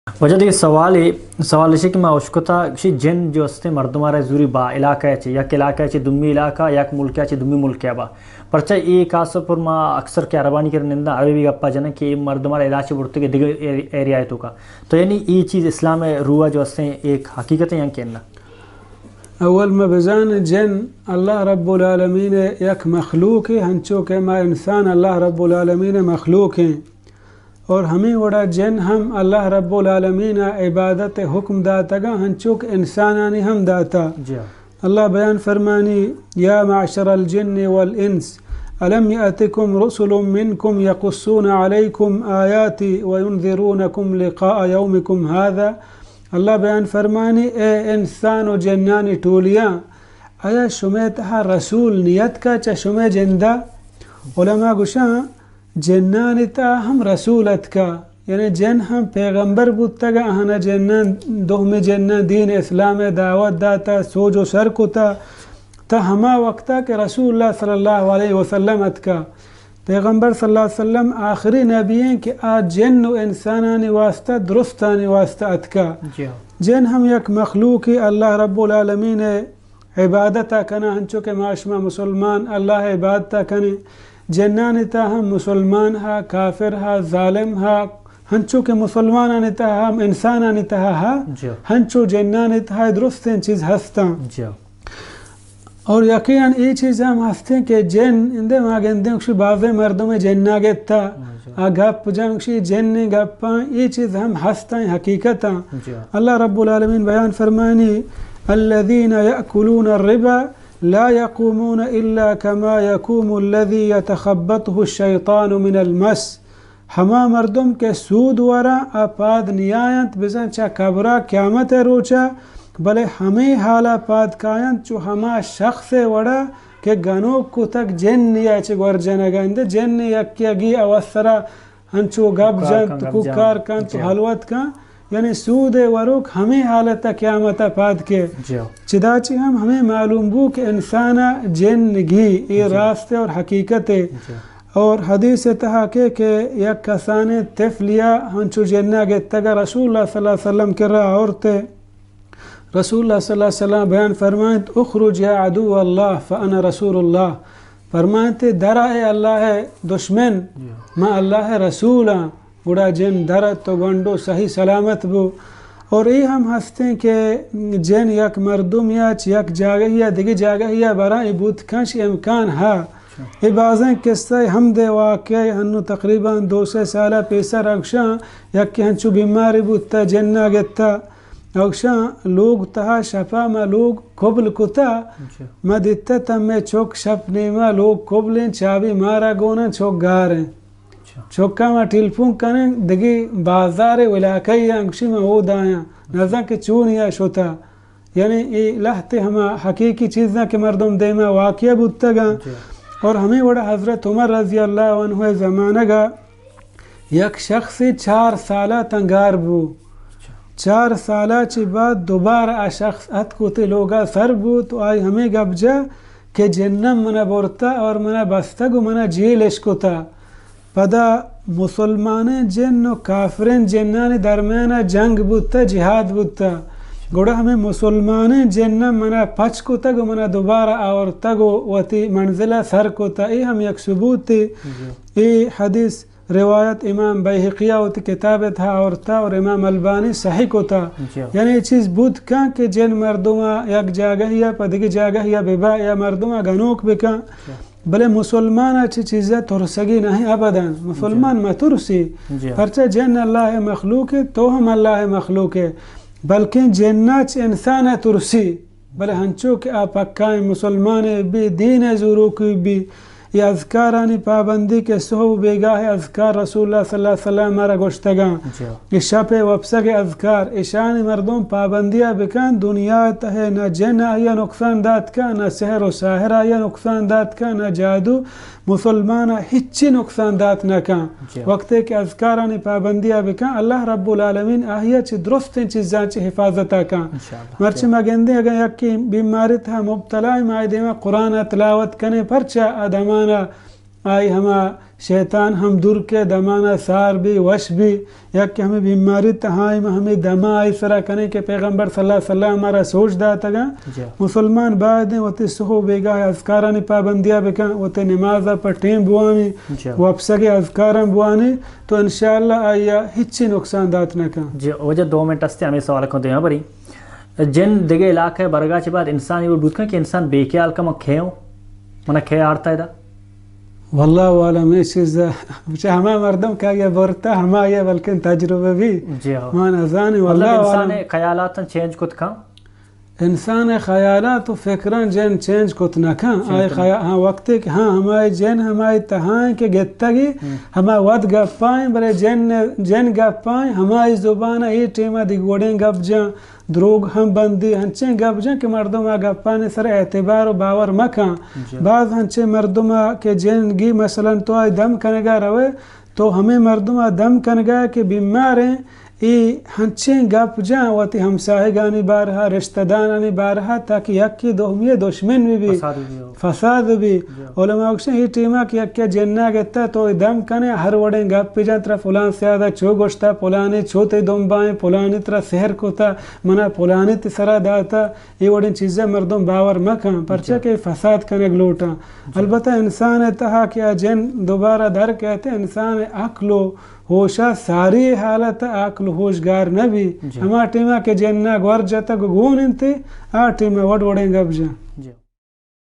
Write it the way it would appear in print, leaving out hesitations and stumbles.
وجہ دیگه سوال ہے کہ ما اشکتا شی جن جو استے مردمارا زوری با علاقہ چے یک علاقہ چے دمی علاقہ یک ملکہ چے دمی ملکہ با پرچہ ای کاسا پر ما اکثر کیا عربانی کرنندہ عربی گپا جنا کہ مردمارا علاقہ بڑھتے کے دیگر ایریا تو کا تو یعنی ای چیز اسلام روح جو استے ایک حقیقت ہے یا کہنا اول ما بزان جن اللہ رب العالمین یک مخلوق ہے ہنچو کہ ما انسان اللہ رب العالمین مخلوق ہیں اور ہمیں وڑا جن ہم اللہ رب العالمین عبادت حکم داتا گا ہنچو کہ انسانانی ہم داتا اللہ بیان فرمانی یا معشر الجن والانس الم یأتکم رسل منکم یقصون علیکم آیاتی وینذرونکم لقاء یومکم هذا اللہ بیان فرمانی اے انسان و جنانی ٹولیاں آیا شمیتہا رسول نیت کا چا شمی جندہ علماء گوشاں جنانی تا ہم رسولت کا یعنی جن ہم پیغمبر بودتا گا اہنا جنان دوہمی جنان دین اسلام دعوت داتا سوج و سر کو تا ہما وقتا کہ رسول اللہ صلی اللہ علیہ وسلم ات کا پیغمبر صلی اللہ علیہ وسلم آخری نبی ہیں کہ آج جن و انسانانی واسطہ درستانی واسطہ ات کا جن ہم یک مخلوقی اللہ رب العالمین عبادتا کنا ہنچو کہ معاشمہ مسلمان اللہ عبادتا کنے جنانی تا ہم مسلمان ہا کافر ہا ظالم ہا ہنچو کہ مسلمانانی تا ہم انسانانی تا ہا ہنچو جنانی تا درستین چیز ہستا اور یقیناً یہ چیز ہم ہستے کہ جن اندے ماگندے کشی بعض مردوں میں جنہ گتا گپ جنگشی جن گپاں یہ چیز ہم ہستا ہیں حقیقتا اللہ رب العالمین بیان فرمانی الذین یأکلون الربا لا يقومون إلا كما يقوم الذي يتخبطه الشيطان من المس ہما مردم کے سود ورا اپاد نیایت بزن چا کبرا قیامت روچا بلے ہمیں حالا پاد کائنت چو ہما شخص وڑا کہ گنو کو تک جن نیا چے گور جنگا اندے جن یکی اگی اوسرا ہنچو گب جن تو کار کن تو حلوت کن یعنی سود وروک ہمیں حالتا قیامت پاد کے چداچی ہمیں معلوم بو کہ انسانا جن گی یہ راست اور حقیقت ہے اور حدیث تحاکے کہ یک کسان تفلیا ہنچو جنہ گتگا رسول اللہ صلی اللہ علیہ وسلم کر رہا عورتے رسول اللہ صلی اللہ علیہ وسلم بیان فرمائیں اخرج یا عدو اللہ فانا رسول اللہ فرمائیں درائے اللہ دشمن ما اللہ رسولا بڑا جن درد تو گنڈو صحیح سلامت بو اور یہ ہم ہستے ہیں کہ جن یک مردم یا یک جاگہ یا دیگی جاگہ یا برائی بود کنش امکان ہا یہ بازیں قصہ ہم دے واقعی ہنو تقریباً 200 سالہ پیسہ رکشاں یک کہ ہنچو بیماری بودتا جنہ گتا اکشاں لوگ تہا شفا ما لوگ قبل کتا ما دیتا تا میں چوک شپ نیما لوگ قبلیں چابی مارا گونا چوک گاریں چوکا ما ٹیلفون کریں دگی بازار علاقائی انگشی میں وہ دائیں نظر کہ چون یا شتا یعنی یہ لہتے ہما حقیقی چیزیں کہ مردم دیما واقعہ بودتا گا اور ہمیں وڑا حضرت عمر رضی اللہ عنہ زمانہ گا یک شخصی 4 سالہ تنگار بو 4 سالہ چی بعد دوبارہ شخص ات کو تے لوگا سر بو تو آئی ہمیں گب جا کہ جنم منا بورتا اور منا بستگو منا جیلش کو تا پدا مسلمان جن و کافرین جنان درمیان جنگ بودتا جہاد بودتا گوڑا ہمیں مسلمان جن منا پچ کو تا گو منا دوبارہ آورتا گو وتی منزلہ سر کو تا ای ہم یک ثبوت تی ای حدیث روایت امام بیہقیہ ہوتی کتاب تھا آورتا اور امام البانی صحیح کو تا یعنی یہ چیز بود کان کہ جن مردمہ یک جاگہ یا پدگی جاگہ یا ببا یا مردمہ گنوک بکان بلے مسلمان اچھی چیزیں ترسگی نہیں ابداً مسلمان ما ترسی پرچہ جن اللہ مخلوق ہے تو ہم اللہ مخلوق ہے بلکہ جنات انسان ترسی بلے ہنچو کہ آپ پکائیں مسلمان بھی دین ضروری بھی یہ اذکارانی پابندی کے صحب بیگاہ اذکار رسول اللہ صلی اللہ علیہ وسلم مارا گوشتگاں یہ شپ وپسگ اذکار اشان مردم پابندیاں بکن دنیا تہے نہ جن آیا نقصان دات کا نہ سحر و ساحر آیا نقصان دات کا نہ جادو مسلمان ہچی نقصان دات نہ کن وقت کہ اذکارانی پابندیاں بکن اللہ رب العالمین آہیا چی درست چیزاں چی حفاظتا کن مرچی مگندے اگر یکی بیماری تھا مبتلا مائی دیما قرآن تلاوت کنے پرچہ آدمان آئی ہما شیطان ہم دور کے دمانہ سار بھی وش بھی یا کہ ہمیں بیماری تہائی میں ہمیں دما اس طرح کرنے کے پیغمبر صلی اللہ علیہ وسلم ہمارا سوچ داتا گا مسلمان بعد ہوتے سہو بیگا اذکارانی پابندیاں بکن ہوتے نمازہ پر ٹیم بوانی واپسگے اذکاران بوانی تو انشاءاللہ آیا ہچی نقصان دات نہ کن. جی وجہ 2 منٹ استے ہمیں سوال کو دینا پڑی جن دیگے علاقہ برگا چی بعد انسان یہ بود کہ انسان بے خیال کا کھیوں منہ کھے آرتا ہے دا واللہ عالم اس چیز ہما مردم کا یہ برتا ہما یہ بلکہ تجربہ بھی مان ازانی واللہ انسان خیالات چینج کت کھا انسان خیالات و فکران جن چینج کت نہ کھا ہاں وقت کہ ہاں ہمارے جن ہمارے تہائیں کے گتگی ہما ود گپائیں بلے جن گپائیں ہماری زبان یہ ٹیمہ دی گوڑیں گپ جاں دروگ ہم بندی ہنچیں گپ جاں کہ مردم گپانے سر اعتبار و باور مکھاں بعض ہنچیں مردم کے جن گی مثلا تو آئی دم کنگا روے تو ہمیں مردم دم کنگا کہ بیمار ہیں ای ہنچیں گپ جاں واتی ہمساہگانی بارہا رشتہ دانانی بارہا تاکہ یکی دوہمی دشمن بھی فساد بھی علماء اکشن یہ ٹیمہ کہ یکی جنہ گتا تو دم کنے ہر وڑیں گپ پی جاں ترہ فلان سیادہ چو گوشتا پلانی چھوتے دنبائیں پلانی ترہ سحر کوتا منہ پلانی تی سرا داتا یہ وڑیں چیزیں مردم باور مکھاں پرچہ کہ فساد کنے گلوٹا. البتہ انسان تہا کیا جن دوبارہ در کہتے انسان عقلو ہوشا ساری حالت عقل ہوشگار نبی ہما ٹیمہ کے جنہ گور جاتا گون انتے آ ٹیمہ وڑ وڑیں گب جاں.